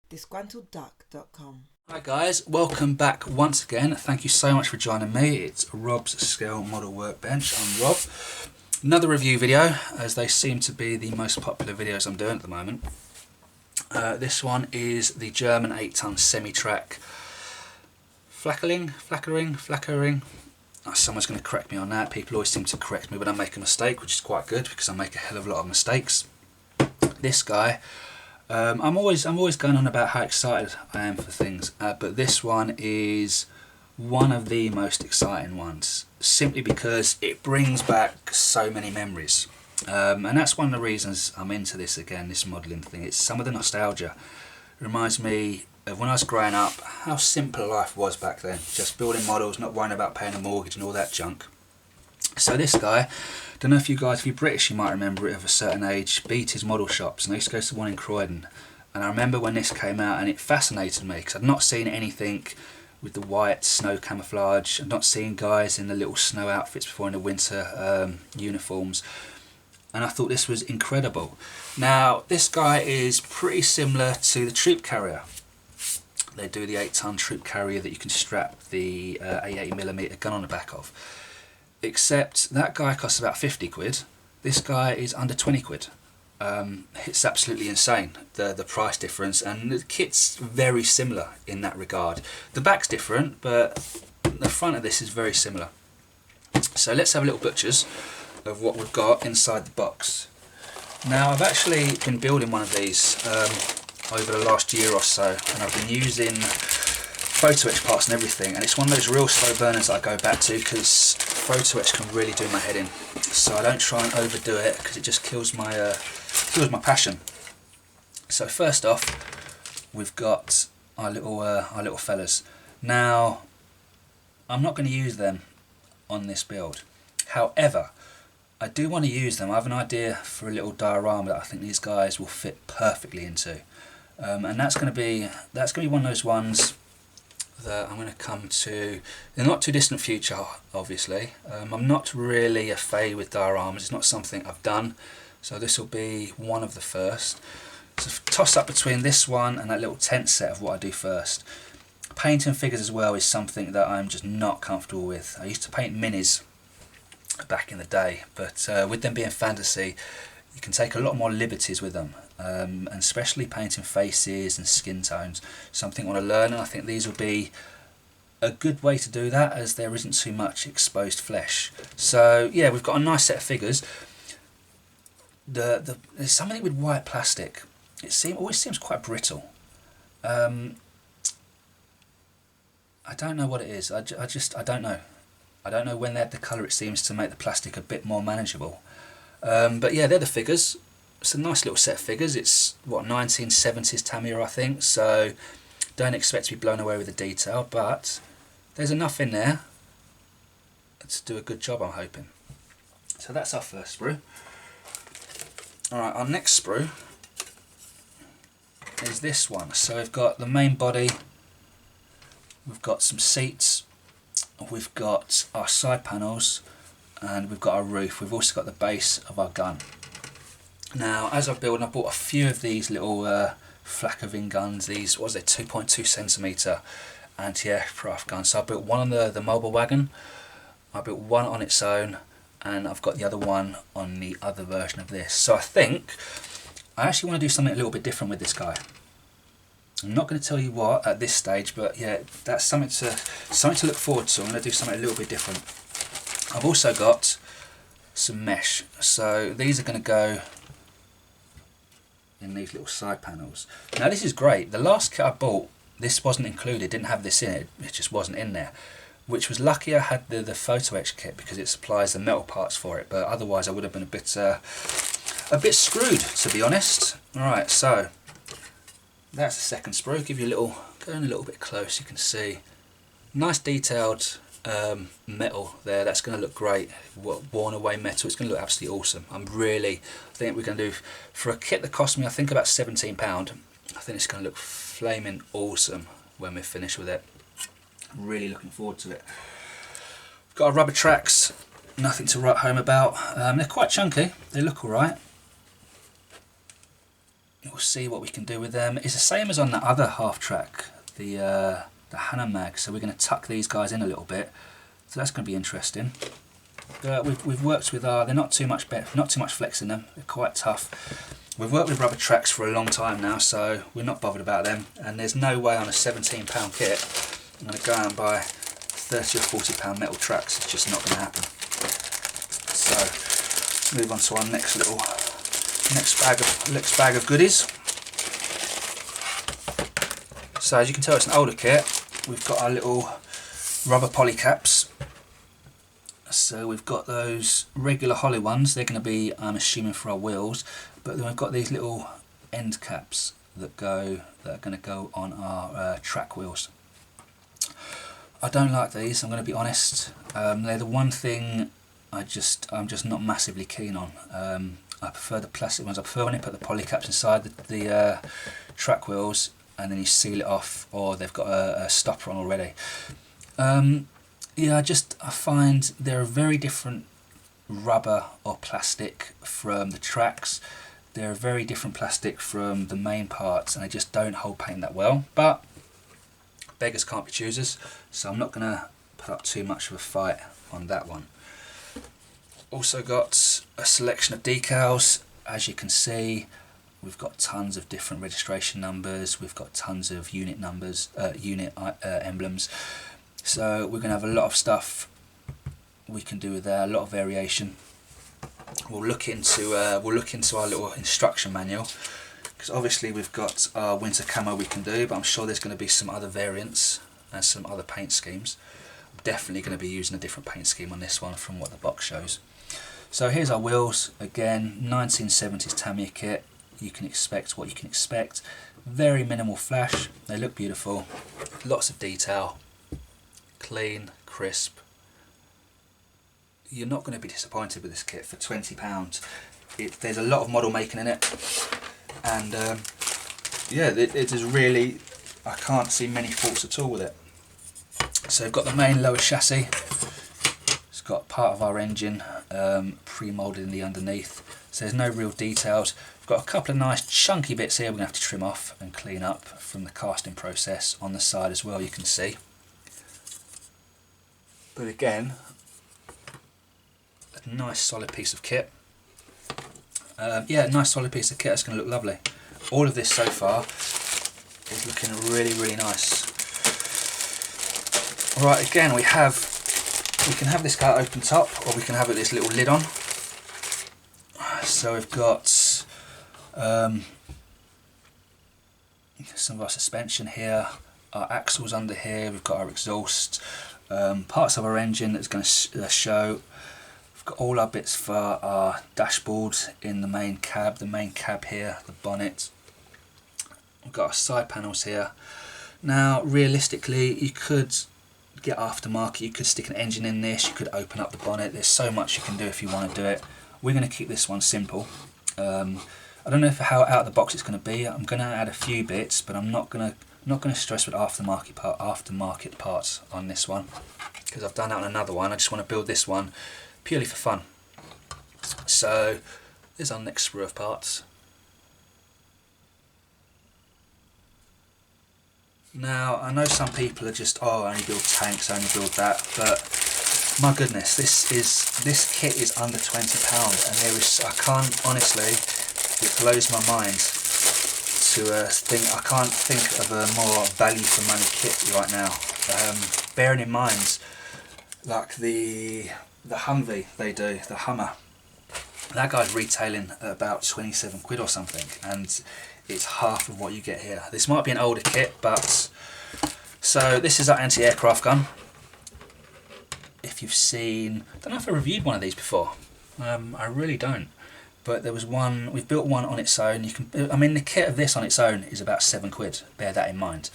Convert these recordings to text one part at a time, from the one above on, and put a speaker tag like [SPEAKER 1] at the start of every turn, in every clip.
[SPEAKER 1] disgruntledduck.com.
[SPEAKER 2] Hi guys, welcome back once again. Thank you so much for joining me. It's Rob's Scale Model Workbench. I'm Rob. Another review video, as they seem to be the most popular videos I'm doing at the moment. This one is the German 8-ton Semitrack Flakvierling. Oh, someone's going to correct me on that. People always seem to correct me when I make a mistake, which is quite good because I make a hell of a lot of mistakes. This guy, I'm always going on about how excited I am for things, but this one is one of the most exciting ones, simply because it brings back so many memories, and that's one of the reasons I'm into this again, this modelling thing. It's some of the nostalgia. It reminds me of when I was growing up, how simple life was back then, just building models, not worrying about paying a mortgage and all that junk. So this guy, don't know if you guys, if you're British, you might remember it of a certain age, Beatty's model shops, and I used to go to one in Croydon, and I remember when this came out and it fascinated me because I'd not seen anything with the white snow camouflage. I'd not seen guys in the little snow outfits before, in the winter uniforms, and I thought this was incredible. Now this guy is pretty similar to the troop carrier. They do the 8-ton troop carrier that you can strap the 80mm gun on the back of. Except that guy costs about 50 quid, this guy is under 20 quid. It's absolutely insane, the price difference, and the kit's very similar in that regard. The back's different, but the front of this is very similar. So let's have a little butchers of what we've got inside the box. Now I've actually been building one of these over the last year or so, and I've been using photo etch parts and everything, and it's one of those real slow burners that I go back to because photo etch can really do my head in, so I don't try and overdo it because it just kills my passion. So first off, we've got our little fellas. Now I'm not going to use them on this build, however I do want to use them. I have an idea for a little diorama that I think these guys will fit perfectly into, and that's going to be one of those ones that I'm going to come to in the not too distant future, obviously. I'm not really a fay with dioramas, it's not something I've done, so this will be one of the first. So toss up between this one and that little tent set of what I do first. Painting figures as well is something that I'm just not comfortable with. I used to paint minis back in the day, but with them being fantasy, you can take a lot more liberties with them, and especially painting faces and skin tones, something I want to learn, and I think these will be a good way to do that as there isn't too much exposed flesh. So yeah, we've got a nice set of figures. There's something with white plastic, always seems quite brittle. I don't know what it is. I don't know. I don't know when they add the colour, it seems to make the plastic a bit more manageable. But yeah, they're the figures. It's a nice little set of figures. It's what, 1970s Tamiya, I think, so don't expect to be blown away with the detail, but there's enough in there to do a good job, I'm hoping. So that's our first sprue. Alright, our next sprue is this one. So we've got the main body, we've got some seats, we've got our side panels, and we've got our roof. We've also got the base of our gun. Now as I'm building, I bought a few of these little Flakvierling guns, these, what was it, 2.2cm anti-aircraft guns. So I built one on the mobile wagon, I built one on its own, and I've got the other one on the other version of this. So I think I actually want to do something a little bit different with this guy. I'm not going to tell you what at this stage, but yeah, that's something to look forward to. I'm going to do something a little bit different. I've also got some mesh, so these are going to go in these little side panels. Now this is great. The last kit I bought, this wasn't included, didn't have this in it, it just wasn't in there, which was lucky I had the photo etch kit because it supplies the metal parts for it, but otherwise I would have been a bit screwed, to be honest. Alright, so that's the second sprue. Give you a little, going a little bit close, you can see nice detailed metal there. That's going to look great. Worn away metal, it's going to look absolutely awesome. I think we're going to do, for a kit that cost me I think about £17, I think it's going to look flaming awesome when we're finished with it. Really looking forward to it. Got our rubber tracks, nothing to write home about. They're quite chunky, they look alright. we'll see what we can do with them. It's the same as on the other half track, the Hannah mag. So we're going to tuck these guys in a little bit. So that's going to be interesting. We've worked with they're not too much flex in them. They're quite tough. We've worked with rubber tracks for a long time now, so we're not bothered about them. And there's no way on a £17 kit I'm going to go out and buy 30 or £40 metal tracks. It's just not going to happen. So let's move on to our next bag of goodies. So as you can tell, it's an older kit. We've got our little rubber poly caps. So we've got those regular hollow ones. They're going to be, I'm assuming, for our wheels. But then we've got these little end caps that are going to go on our track wheels. I don't like these, I'm going to be honest. They're the one thing I'm just not massively keen on. I prefer the plastic ones. I prefer when you put the poly caps inside the track wheels and then you seal it off, or they've got a stopper on already. Yeah, I find they're a very different rubber or plastic from the tracks. They're a very different plastic from the main parts, and they just don't hold paint that well. But beggars can't be choosers, so I'm not going to put up too much of a fight on that one. Also got a selection of decals. As you can see, we've got tons of different registration numbers. We've got tons of unit numbers, emblems. So we're going to have a lot of stuff we can do with there, a lot of variation. We'll look into our little instruction manual, because obviously we've got our winter camo we can do, but I'm sure there's going to be some other variants and some other paint schemes. I'm definitely going to be using a different paint scheme on this one from what the box shows. So here's our wheels, again 1970s Tamiya kit. You can expect what you can expect. Very minimal flash, they look beautiful, lots of detail, clean, crisp. You're not going to be disappointed with this kit for £20. There's a lot of model making in it, and yeah, it is really, I can't see many faults at all with it. So we've got the main lower chassis. It's got part of our engine pre-moulded in the underneath, so there's no real details. We've got a couple of nice chunky bits here we're going to have to trim off and clean up from the casting process on the side as well, you can see. But again, a nice solid piece of kit. Yeah, nice solid piece of kit. It's going to look lovely. All of this so far is looking really, really nice. Right, again we can have this guy open top, or we can have it this little lid on. So we've got some of our suspension here, our axles under here, we've got our exhaust, parts of our engine that's going to show. We've got all our bits for our dashboard in the main cab here, the bonnet. We've got our side panels here. Now realistically you could get aftermarket, you could stick an engine in this, you could open up the bonnet. There's so much you can do if you want to do it. We're going to keep this one simple. I don't know how out of the box it's going to be. I'm going to add a few bits, but I'm not going to stress with aftermarket parts on this one, because I've done that on another one. I just want to build this one purely for fun. So there's our next sprue of parts. Now I know some people are just, oh, I only build tanks, I only build that, but my goodness, this kit is under £20, and I can't honestly, it blows my mind to think, I can't think of a more value for money kit right now. Bearing in mind, like the Humvee they do, the Hummer, that guy's retailing at about 27 quid or something, and it's half of what you get here. This might be an older kit, but so this is our anti-aircraft gun. If you've seen, I don't know if I reviewed one of these before. I really don't. But there was one, we've built one on its own. You can, I mean, the kit of this on its own is about 7 quid. Bear that in mind.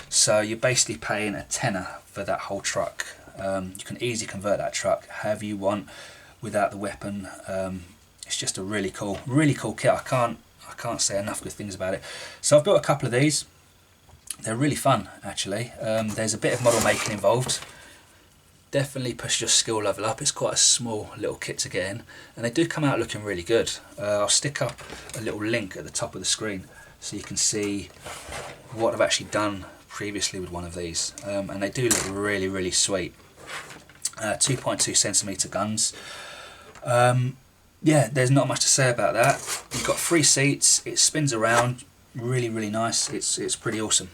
[SPEAKER 2] So you're basically paying a tenner for that whole truck. You can easily convert that truck however you want without the weapon. It's just a really cool kit. I can't say enough good things about it. So I've built a couple of these. They're really fun, actually. There's a bit of model making involved. definitely push your skill level up. It's quite a small little kit to get in, and they do come out looking really good. I'll stick up a little link at the top of the screen so you can see what I've actually done previously with one of these, and they do look really, really sweet. 2.2cm guns. Yeah, there's not much to say about that. You've got 3 seats, it spins around, really, really nice. It's pretty awesome.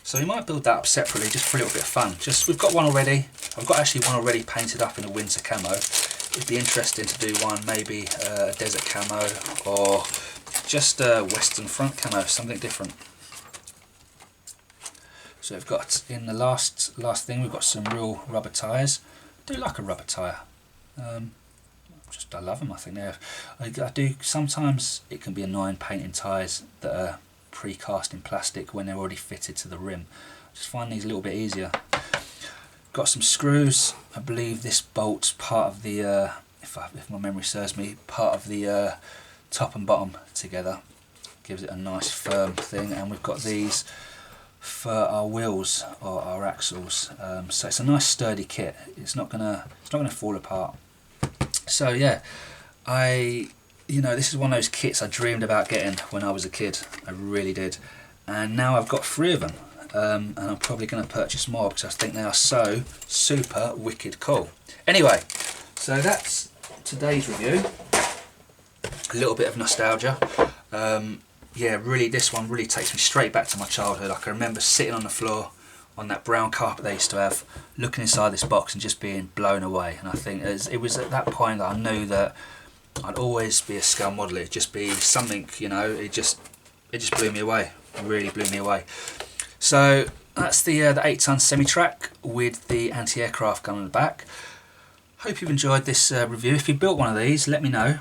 [SPEAKER 2] So we might build that up separately just for a little bit of fun. We've got one already. I've got actually one already painted up in a winter camo. It'd be interesting to do one, maybe a desert camo or just a western front camo, something different. So we've got, in the last thing, we've got some real rubber tyres. I do like a rubber tyre. I love them. I think I do. Sometimes it can be annoying painting tyres that are precast in plastic when they're already fitted to the rim. I just find these a little bit easier. Got some screws. I believe this bolt's part of the, if my memory serves me, part of the top and bottom together. Gives it a nice firm thing. And we've got these for our wheels or our axles. So it's a nice sturdy kit. It's not gonna fall apart. So yeah, this is one of those kits I dreamed about getting when I was a kid. I really did. And now I've got 3 of them. And I'm probably going to purchase more because I think they are so super wicked cool. Anyway, so that's today's review. A little bit of nostalgia. Yeah, really, this one really takes me straight back to my childhood. I can remember sitting on the floor on that brown carpet they used to have, looking inside this box and just being blown away. And I think it was at that point that I knew that I'd always be a scale modeler. It'd just be something, it just blew me away. It really blew me away. So that's the 8-ton Semitrack with the anti-aircraft gun on the back. Hope you've enjoyed this review. If you built one of these, let me know.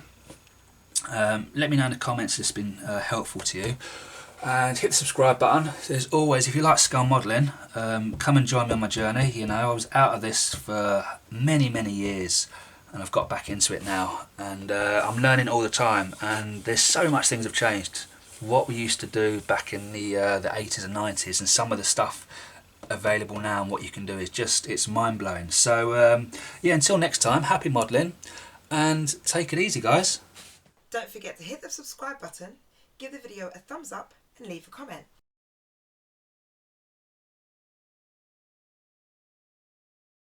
[SPEAKER 2] Let me know in the comments if it's been helpful to you. And hit the subscribe button. As always, if you like scale modelling, come and join me on my journey. I was out of this for many, many years, and I've got back into it now, and I'm learning all the time, and there's so much things have changed. What we used to do back in the 80s and 90s, and some of the stuff available now and what you can do is it's mind-blowing. So yeah, until next time, happy modelling, and take it easy, guys.
[SPEAKER 1] Don't forget to hit the subscribe button, give the video a thumbs up and leave a comment.